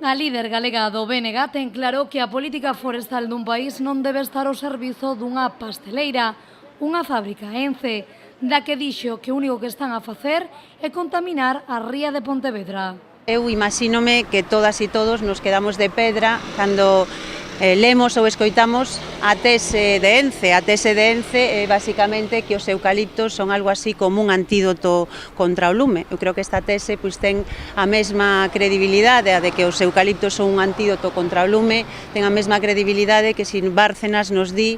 A líder galega do BNG ten claro que a política forestal dun país non debe estar ao servizo dunha pasteleira, unha fábrica Ence, da que dixo que o único que están a facer é contaminar a ría de Pontevedra. Eu imagínome que todas e todos nos quedamos de pedra cando lemos ou escoitamos a tese de Ence. A tese de Ence é basicamente que os eucaliptos son algo así como un antídoto contra o lume. Eu creo que esta tese ten a mesma credibilidade, a de que os eucaliptos son un antídoto contra o lume, ten a mesma credibilidade que se Bárcenas nos di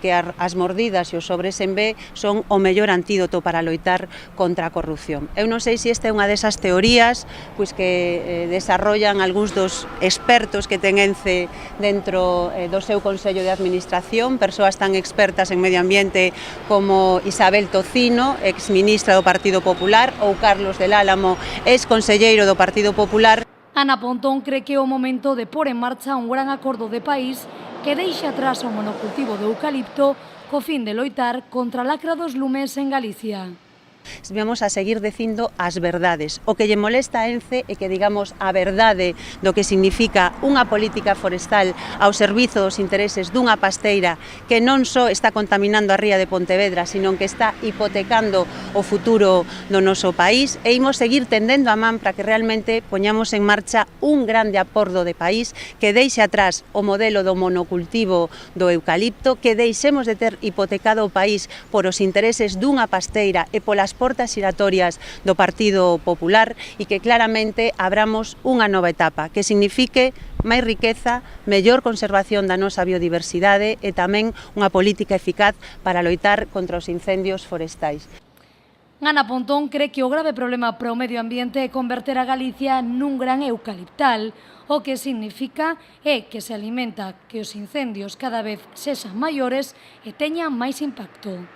que as mordidas e os sobres en B son o mellor antídoto para loitar contra a corrupción. Eu non sei se esta é unha desas teorías que desarrollan algúns dos expertos que ten Ence dentro do seu Consello de Administración, persoas tan expertas en medio ambiente como Isabel Tocino, exministra do Partido Popular, ou Carlos del Álamo, exconselleiro do Partido Popular. Ana Pontón cree que é o momento de pôr en marcha un gran acordo de país que deixe atrás o monocultivo do eucalipto co fin de loitar contra a lacra dos lumes en Galicia. Vamos a seguir dicindo as verdades. O que lle molesta a Ence é que digamos a verdade do que significa unha política forestal ao servizo dos intereses dunha pasteira que non só está contaminando a ría de Pontevedra, sino que está hipotecando o futuro do noso país, e imos seguir tendendo a man para que realmente poñamos en marcha un grande acordo de país que deixe atrás o modelo do monocultivo do eucalipto, que deixemos de ter hipotecado o país por os intereses dunha pasteira e polas portas giratorias do Partido Popular, e que claramente abramos unha nova etapa que signifique máis riqueza, mellor conservación da nosa biodiversidade e tamén unha política eficaz para loitar contra os incendios forestais. Ana Pontón cree que o grave problema para o medio ambiente é converter a Galicia nun gran eucaliptal, o que significa é que se alimenta que os incendios cada vez sexan maiores e teñan máis impacto.